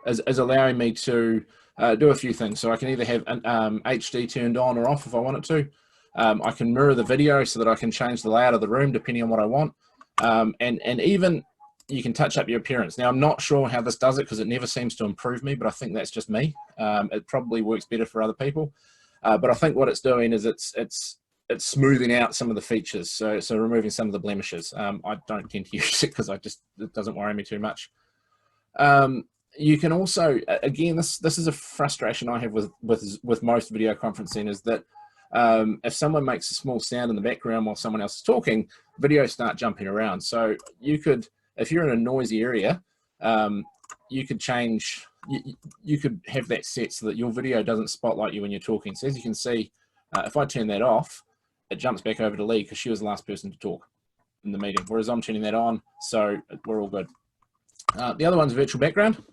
is allowing me to do a few things. So I can either have HD turned on or off if I want it to. I can mirror the video so that I can change the layout of the room depending on what I want. And even you can touch up your appearance. Now, I'm not sure how this does it because it never seems to improve me, but I think that's just me. It probably works better for other people. But I think what it's doing is it's smoothing out some of the features, so removing some of the blemishes. I don't tend to use it because it doesn't worry me too much. You can also, again, this is a frustration I have with most video conferencing, is that if someone makes a small sound in the background while someone else is talking, videos start jumping around. So you could, if you're in a noisy area, you could change, you could have that set so that your video doesn't spotlight you when you're talking. So as you can see, if I turn that off, it jumps back over to Lee because she was the last person to talk in the meeting, whereas I'm turning that on, so we're all good. The other one's virtual background.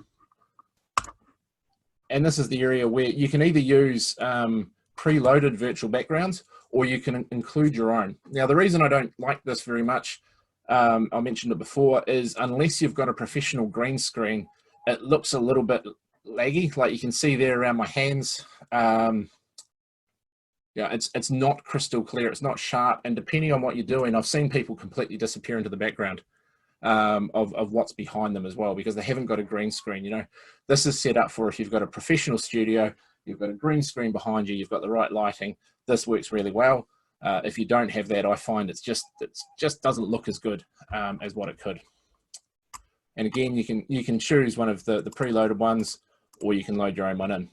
And this is the area where you can either use preloaded virtual backgrounds, or you can include your own. Now, the reason I don't like this very much, I mentioned it before, is unless you've got a professional green screen, it looks a little bit laggy. Like you can see there around my hands. Yeah, it's not crystal clear, it's not sharp, and depending on what you're doing, I've seen people completely disappear into the background of what's behind them as well, because they haven't got a green screen. You know, this is set up for if you've got a professional studio, you've got a green screen behind you, you've got the right lighting. This works really well. If you don't have that, I find it just doesn't look as good as what it could. And again, you can choose one of the preloaded ones, or you can load your own one in.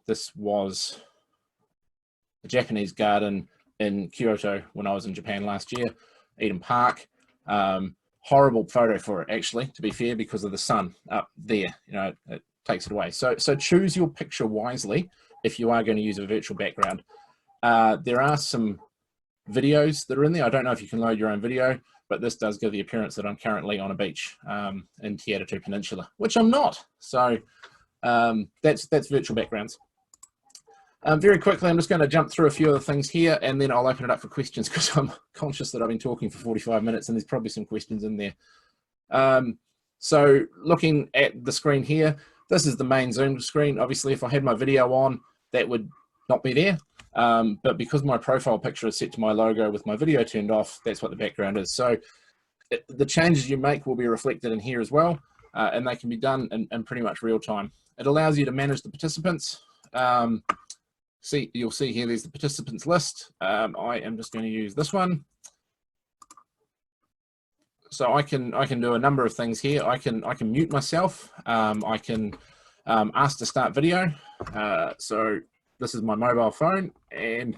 This was a Japanese garden in Kyoto when I was in Japan last year, Eden Park. Horrible photo for it, actually, to be fair, because of the sun up there. You know, it takes it away. So choose your picture wisely if you are going to use a virtual background. There are some videos that are in there. I don't know if you can load your own video, but this does give the appearance that I'm currently on a beach in Te Atatu Peninsula, which I'm not. So that's virtual backgrounds. Very quickly, I'm just going to jump through a few other things here, and then I'll open it up for questions because I'm conscious that I've been talking for 45 minutes and there's probably some questions in there. So looking at the screen here, this is the main Zoom screen. Obviously, if I had my video on, that would not be there. But because my profile picture is set to my logo with my video turned off, that's what the background is. So the changes you make will be reflected in here as well, and they can be done in pretty much real time. It allows you to manage the participants. You'll see here, there's the participants list. I am just going to use this one. So I can do a number of things here. I can mute myself. I can ask to start video. So this is my mobile phone, and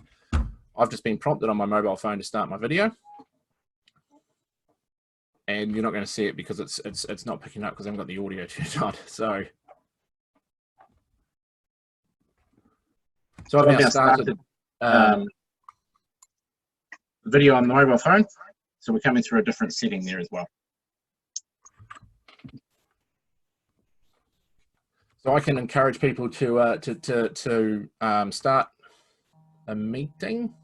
I've just been prompted on my mobile phone to start my video. And you're not going to see it because it's not picking up because I haven't got the audio turned on. So I've now started video on the mobile phone. So we're coming through a different setting there as well. So I can encourage people to start a meeting.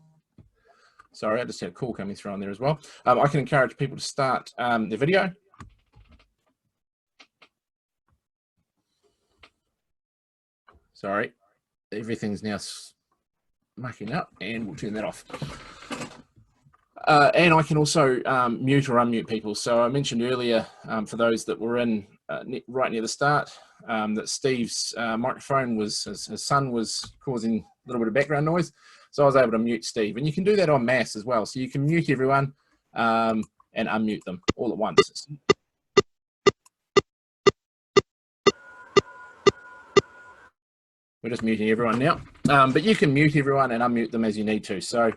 Sorry, I just had a call coming through on there as well. I can encourage people to start the video. Sorry, everything's now mucking up, and we'll turn that off. And I can also mute or unmute people. So I mentioned earlier, for those that were in right near the start, that Steve's microphone his son was causing a little bit of background noise. So I was able to mute Steve. And you can do that en masse as well. So you can mute everyone and unmute them all at once. We're just muting everyone now. But you can mute everyone and unmute them as you need to. So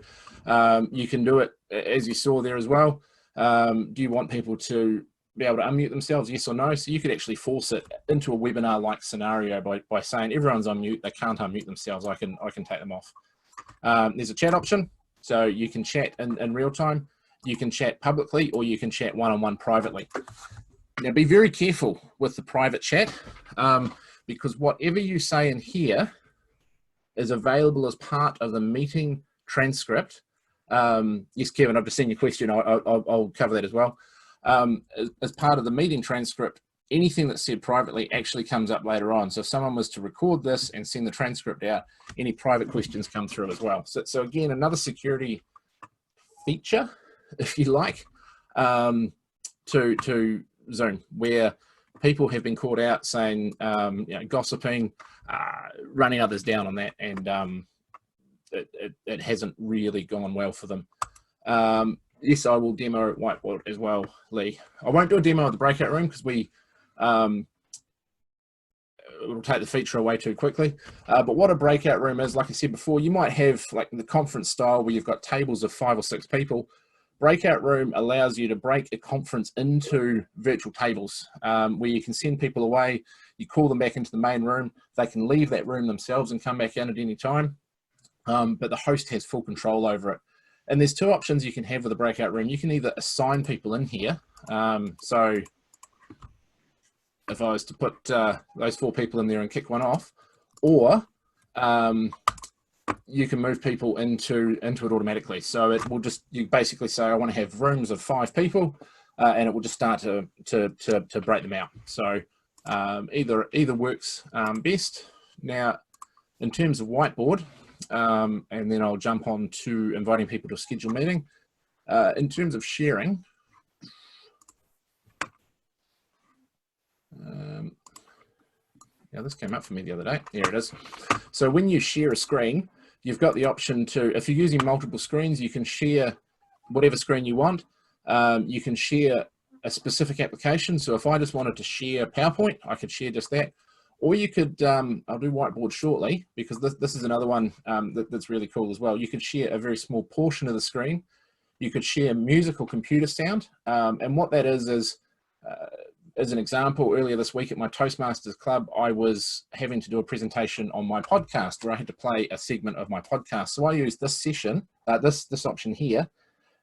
you can do it as you saw there as well. Do you want people to be able to unmute themselves, yes or no? So you could actually force it into a webinar-like scenario by saying everyone's on mute, they can't unmute themselves, I can take them off. There's a chat option, so you can chat in real time, you can chat publicly, or you can chat one-on-one privately. Now be very careful with the private chat, because whatever you say in here is available as part of the meeting transcript. Yes, Kevin, I've just seen your question. I'll cover that as well. As part of the meeting transcript, anything that's said privately actually comes up later on. So if someone was to record this and send the transcript out, any private questions come through as well. So again, another security feature, if you like, to Zoom, where people have been caught out saying, gossiping, running others down on that, and it hasn't really gone well for them. Yes, I will demo Whiteboard as well, Lee. I won't do a demo of the breakout room because it will take the feature away too quickly. But what a breakout room is, like I said before, you might have like the conference style where you've got tables of 5 or 6 people. Breakout room allows you to break a conference into virtual tables where you can send people away, you call them back into the main room, they can leave that room themselves and come back in at any time, but the host has full control over it. And there's 2 options you can have with a breakout room. You can either assign people in here, so if I was to put those 4 people in there and kick one off, or you can move people into it automatically. So it will just, you basically say, I want to have rooms of 5 people, and it will just start to break them out. So either works best. Now, in terms of Whiteboard, and then I'll jump on to inviting people to a scheduled meeting. In terms of sharing, this came up for me the other day. Here it is. So when you share a screen, you've got the option to, if you're using multiple screens, you can share whatever screen you want. You can share a specific application. So if I just wanted to share PowerPoint, I could share just that. Or you could, I'll do Whiteboard shortly, because this is another one that's really cool as well. You could share a very small portion of the screen. You could share music or computer sound. And what that is as an example, earlier this week at my Toastmasters Club, I was having to do a presentation on my podcast where I had to play a segment of my podcast. So I used this session, this option here.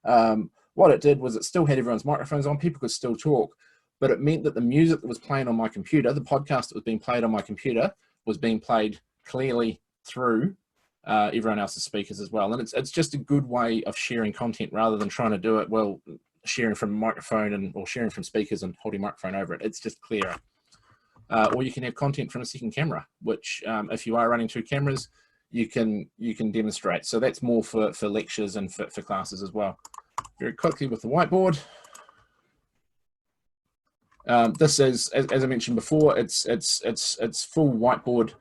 What it did was it still had everyone's microphones on, people could still talk, but it meant that the music that was playing on my computer, the podcast that was being played on my computer, was being played clearly through everyone else's speakers as well. And it's just a good way of sharing content rather than trying to do it, well, sharing from a microphone or sharing from speakers and holding a microphone over it. It's just clearer. Or you can have content from a second camera, which if you are running 2 cameras, you can demonstrate. So that's more for lectures and for classes as well. Very quickly with the Whiteboard. This is, as I mentioned before, it's full Whiteboard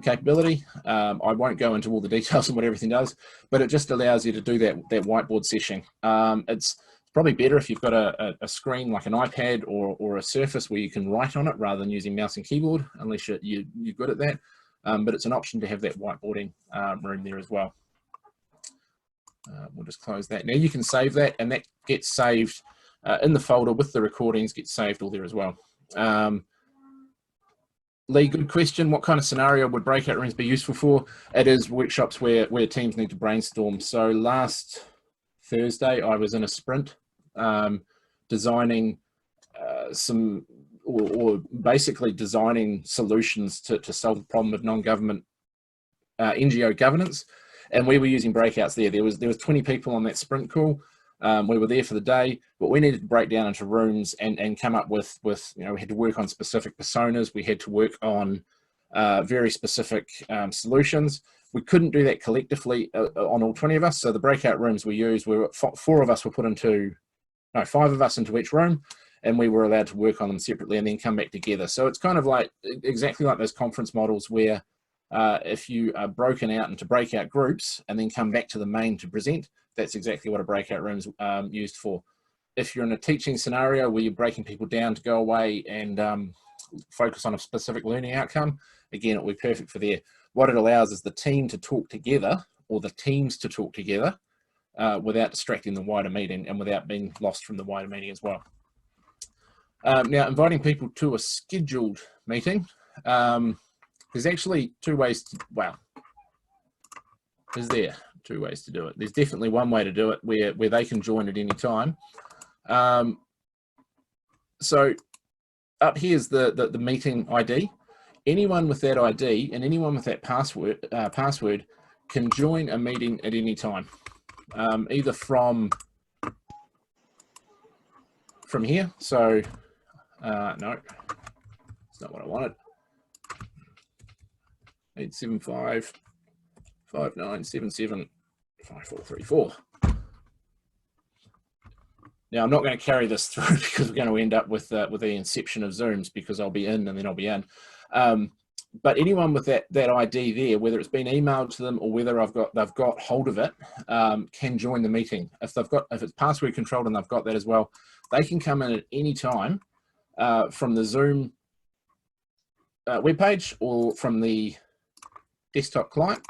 capability. I won't go into all the details of what everything does, but it just allows you to do that Whiteboard session. It's probably better if you've got a screen like an iPad or a Surface where you can write on it rather than using mouse and keyboard, unless you're good at that. But it's an option to have that whiteboarding room there as well. We'll just close that. Now you can save that, and that gets saved in the folder with the recordings, gets saved all there as well. Lee, good question. What kind of scenario would breakout rooms be useful for? It is workshops where teams need to brainstorm. So last Thursday, I was in a sprint designing some, or basically designing solutions to solve the problem of non-government NGO governance. And we were using breakouts there. There was 20 people on that sprint call. We were there for the day, but we needed to break down into rooms and come up with, we had to work on specific personas. We had to work on very specific solutions. We couldn't do that collectively on all 20 of us. So the breakout rooms we used, 4 of us were put into, 5 of us into each room, and we were allowed to work on them separately and then come back together. So it's kind of like, exactly like those conference models where if you are broken out into breakout groups and then come back to the main to present, that's exactly what a breakout room is used for. If you're in a teaching scenario where you're breaking people down to go away and focus on a specific learning outcome, again, it will be perfect for there. What it allows is the team to talk together, or the teams to talk together without distracting the wider meeting and without being lost from the wider meeting as well. Now, inviting people to a scheduled meeting, there's actually 2 ways to, well, is there 2 ways to do it? There's definitely one way to do it where they can join at any time. So up here's the meeting ID. Anyone with that ID and anyone with that password can join a meeting at any time, either from here. So no, it's not what I wanted. 875 5977 5434. Now, I'm not going to carry this through because we're going to end up with the inception of Zooms, because I'll be in and then I'll be in. But anyone with that ID there, whether it's been emailed to them or whether they've got hold of it, can join the meeting. If it's password controlled and they've got that as well, they can come in at any time from the Zoom webpage or from the desktop client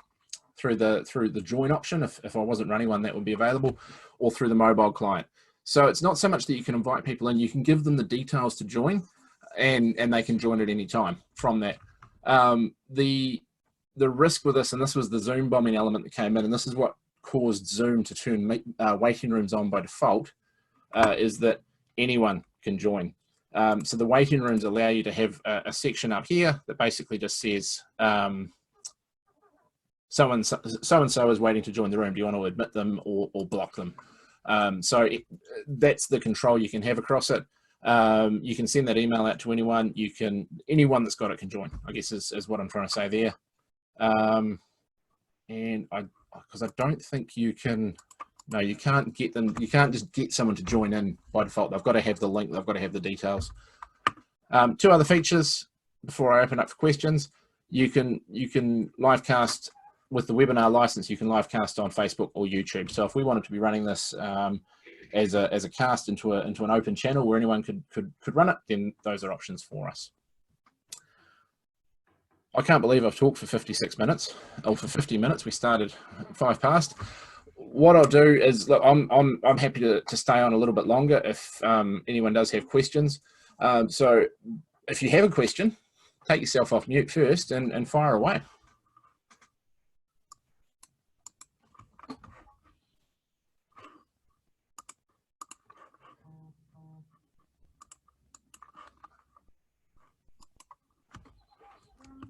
through the join option. If I wasn't running one, that would be available, or through the mobile client. So it's not so much that you can invite people in, you can give them the details to join, and they can join at any time from that. The risk with this, and this was the Zoom bombing element that came in, and this is what caused Zoom to turn waiting rooms on by default, is that anyone can join. So the waiting rooms allow you to have a section up here that basically just says, so-and-so is waiting to join the room. Do you want to admit them or block them? That's the control you can have across it. You can send that email out to anyone. Anyone that's got it can join, I guess is what I'm trying to say there. Because I don't think you can, no, you can't get them, you can't just get someone to join in by default. They've got to have the link, they've got to have the details. Two other features before I open up for questions. You can live cast with the webinar license. You can live cast on Facebook or YouTube. So if we wanted to be running this as a cast into an open channel where anyone could run it, then those are options for us. I can't believe I've talked for 56 minutes, or for 50 minutes. We started 5 past. What I'll do is, look, I'm happy to stay on a little bit longer if anyone does have questions. So if you have a question, take yourself off mute first and fire away.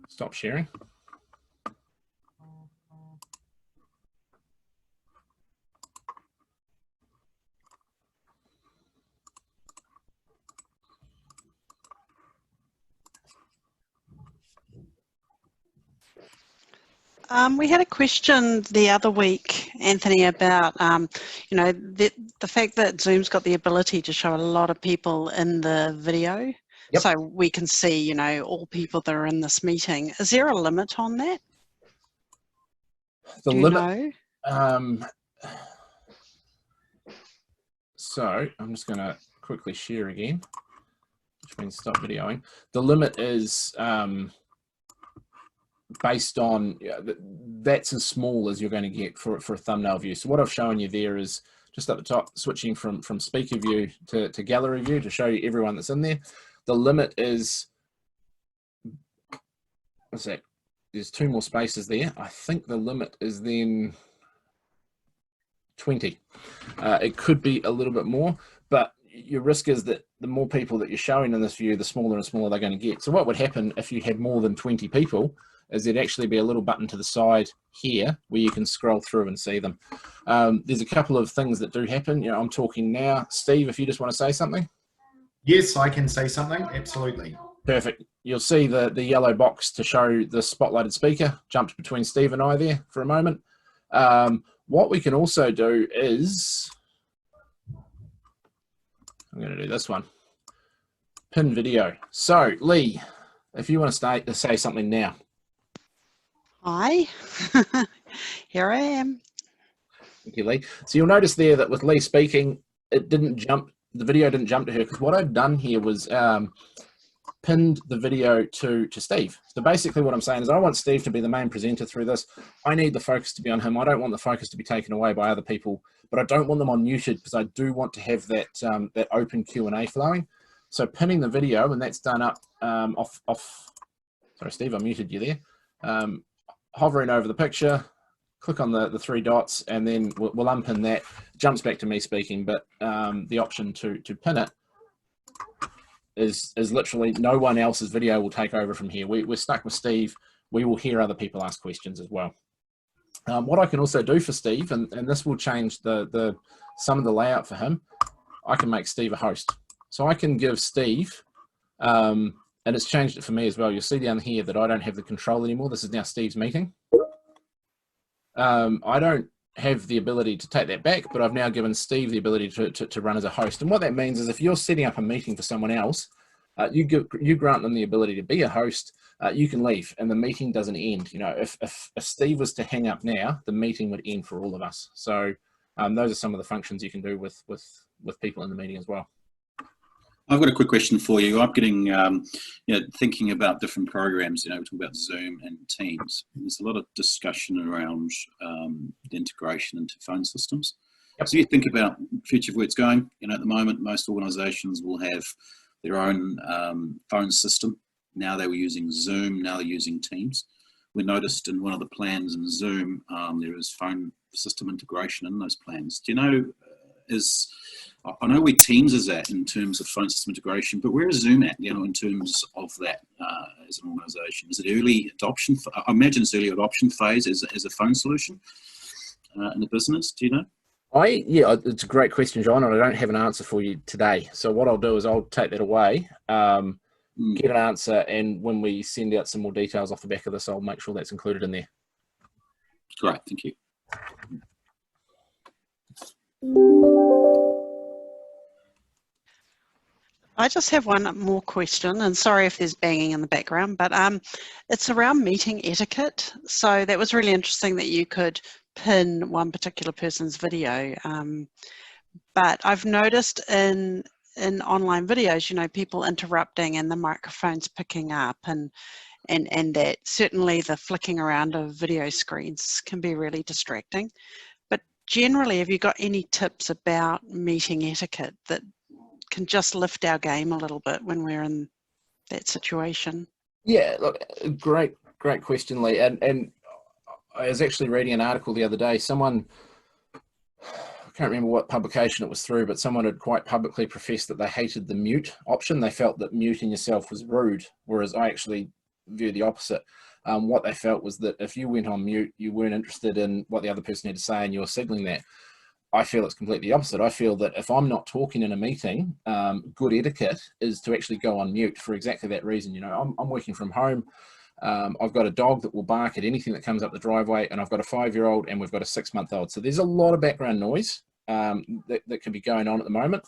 Stop sharing. We had a question the other week, Anthony, about you know, the fact that Zoom's got the ability to show a lot of people in the video. Yep. So we can see, you know, all people that are in this meeting. Is there a limit on that? The limit. So I'm just going to quickly share again, which means stop videoing. The limit is based on, that's as small as you're going to get for a thumbnail view. So what I've shown you there is just at the top, switching from speaker view to gallery view to show you everyone that's in there. The limit is, what's that? There's 2 more spaces there. I think the limit is then 20. It could be a little bit more, but your risk is that the more people that you're showing in this view, the smaller and smaller they're going to get. So what would happen if you had more than 20 people is there'd actually be a little button to the side here where you can scroll through and see them. There's a couple of things that do happen. You know, I'm talking now. Steve, if you just want to say something. Yes, I can say something, absolutely. Perfect. You'll see the yellow box to show the spotlighted speaker jumped between Steve and I there for a moment. What we can also do is, I'm going to do this one, pin video. So Lee, if you want to say something now. Hi, here I am. Thank you, Lee. So you'll notice there that with Lee speaking, it didn't jump, the video didn't jump to her, because what I've done here was pinned the video to Steve. So basically what I'm saying is I want Steve to be the main presenter through this. I need the focus to be on him. I don't want the focus to be taken away by other people, but I don't want them on muted because I do want to have that that open Q&A flowing. So pinning the video, and that's done up sorry Steve, I muted you there. Hovering over the picture, click on the 3 dots, and then we'll unpin that. Jumps back to me speaking, but the option to pin it is literally no one else's video will take over from here. We're stuck with Steve. We will hear other people ask questions as well. What I can also do for Steve, and this will change some of the layout for him, I can make Steve a host. So I can give Steve, and it's changed it for me as well. You'll see down here that I don't have the control anymore. This is now Steve's meeting. I don't have the ability to take that back, but I've now given Steve the ability to run as a host. And what that means is if you're setting up a meeting for someone else, you grant them the ability to be a host, you can leave and the meeting doesn't end. You know, if Steve was to hang up now, the meeting would end for all of us. So those are some of the functions you can do with people in the meeting as well. I've got a quick question for you. I'm getting, thinking about different programs, we talk about Zoom and Teams. There's a lot of discussion around the integration into phone systems. Yep. So you think about the future of where it's going. At the moment, most organizations will have their own phone system. Now they were using Zoom, now they're using Teams. We noticed in one of the plans in Zoom, there is phone system integration in those plans. Do you know, I know where Teams is at in terms of phone system integration, but where is Zoom at, in terms of that as an organization? Is it early adoption? I imagine it's early adoption phase as a phone solution in the business. Do you know? Yeah, it's a great question, John, and I don't have an answer for you today. So what I'll do is I'll take that away, get an answer, and when we send out some more details off the back of this, I'll make sure that's included in there. Great, thank you. I just have one more question, and sorry if there's banging in the background, but it's around meeting etiquette. So that was really interesting that you could pin one particular person's video. But I've noticed in online videos, people interrupting and the microphones picking up, and that certainly the flicking around of video screens can be really distracting. But generally, have you got any tips about meeting etiquette that can just lift our game a little bit when we're in that situation? Yeah, look, great question, Lee. And I was actually reading an article the other day. Someone, I can't remember what publication it was through, but someone had quite publicly professed that they hated the mute option. They felt that muting yourself was rude, whereas I actually view the opposite. What they felt was that if you went on mute, you weren't interested in what the other person had to say and you were signaling that. I feel it's completely opposite. I feel that if I'm not talking in a meeting, good etiquette is to actually go on mute for exactly that reason. I'm working from home. I've got a dog that will bark at anything that comes up the driveway, and I've got a 5-year-old and we've got a 6-month-old. So there's a lot of background noise that could be going on at the moment.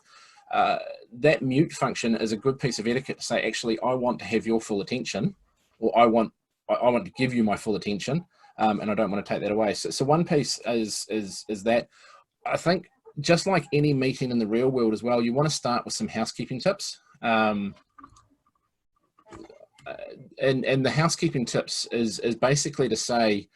That mute function is a good piece of etiquette to say, actually, I want to have your full attention, or I want to give you my full attention, and I don't want to take that away. So one piece is that. I think just like any meeting in the real world as well, you want to start with some housekeeping tips. And the housekeeping tips is basically to say,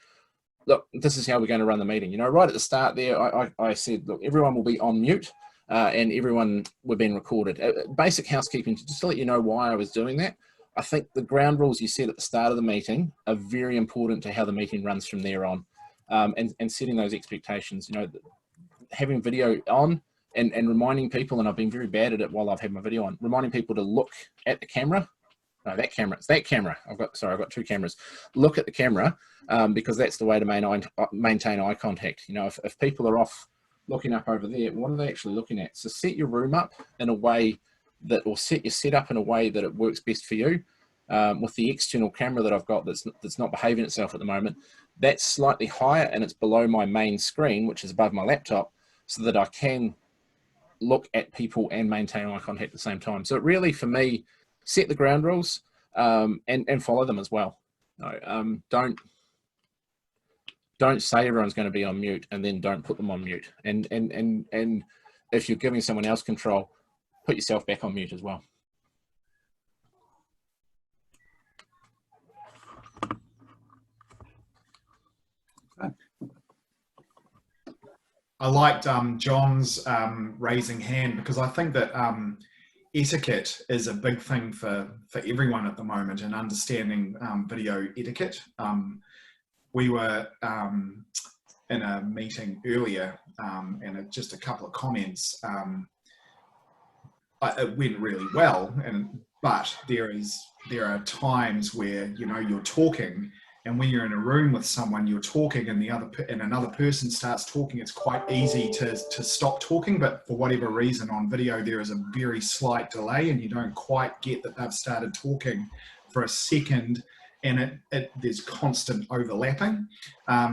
look, this is how we're going to run the meeting. Right at the start there, I said, look, everyone will be on mute and everyone we're being recorded. Basic housekeeping, just to let you know why I was doing that. I think the ground rules you set at the start of the meeting are very important to how the meeting runs from there on, and setting those expectations. Having video on and reminding people, and I've been very bad at it while I've had my video on, reminding people to look at the camera. No, that camera. It's that camera. I've got 2 cameras. Look at the camera, because that's the way to maintain eye contact. If people are off looking up over there, what are they actually looking at? So set your room up in a way that, or set your setup in a way that it works best for you. With the external camera that I've got that's not behaving itself at the moment, that's slightly higher and it's below my main screen, which is above my laptop, so that I can look at people and maintain eye contact at the same time. So it really, for me, set the ground rules and follow them as well. Don't say everyone's going to be on mute and then don't put them on mute. And if you're giving someone else control, put yourself back on mute as well. I liked John's raising hand, because I think that etiquette is a big thing for everyone at the moment, and understanding video etiquette. We were in a meeting earlier, and just a couple of comments. It went really well, but there are times where you're talking, and when you're in a room with someone, you're talking, and another person starts talking. It's quite easy to stop talking, but for whatever reason on video there is a very slight delay, and you don't quite get that they've started talking for a second, and there's constant overlapping.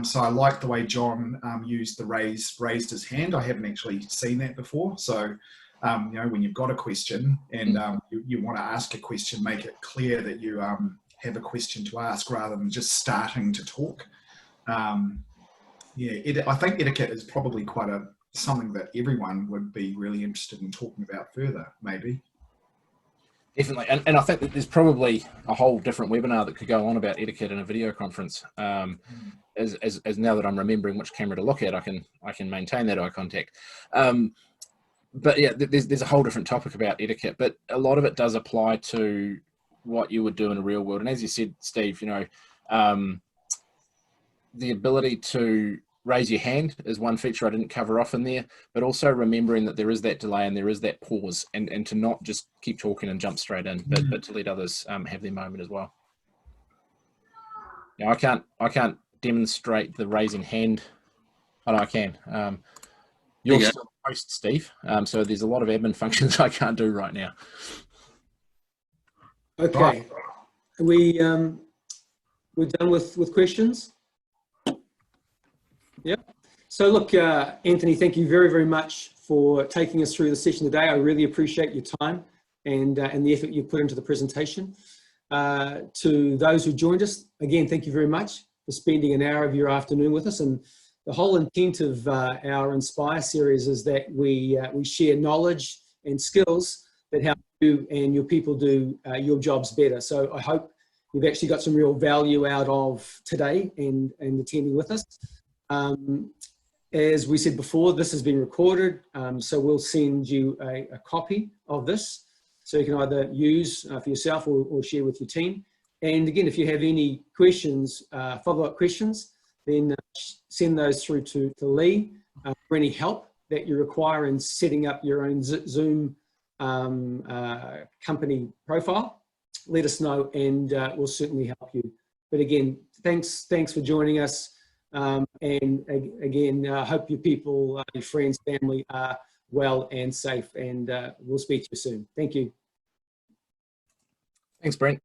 So I like the way John used the raised his hand. I haven't actually seen that before. So, you know, when you've got a question and you want to ask a question, make it clear that you have a question to ask rather than just starting to talk. Yeah, I think etiquette is probably quite something that everyone would be really interested in talking about further, maybe. Definitely, and I think that there's probably a whole different webinar that could go on about etiquette in a video conference. As now that I'm remembering which camera to look at, I can maintain that eye contact. But yeah, there's a whole different topic about etiquette, but a lot of it does apply to what you would do in a real world. And as you said, Steve, you know, the ability to raise your hand is one feature I didn't cover off in there, but also remembering that there is that delay and there is that pause, and to not just keep talking and jump straight in, but to let others have their moment as well. Now, I can't demonstrate the raising hand. Oh, no, I can. You're still the host, Steve, so there's a lot of admin functions I can't do right now. Okay, we're done with questions. Yeah. So look, Anthony, thank you very, very much for taking us through the session today. I really appreciate your time and the effort you put into the presentation. To those who joined us, again, thank you very much for spending an hour of your afternoon with us. And the whole intent of our Inspire series is that we share knowledge and skills that help you and your people do your jobs better. So I hope you've actually got some real value out of today and attending with us. As we said before, this has been recorded, so we'll send you a copy of this so you can either use for yourself or share with your team. And again, if you have any questions, follow-up questions, then send those through to Lee for any help that you require in setting up your own Zoom company profile. Let us know and we'll certainly help you. But again, thanks for joining us. And again, I hope your people, your friends, family are well and safe, and we'll speak to you soon. Thank you. Thanks, Brent.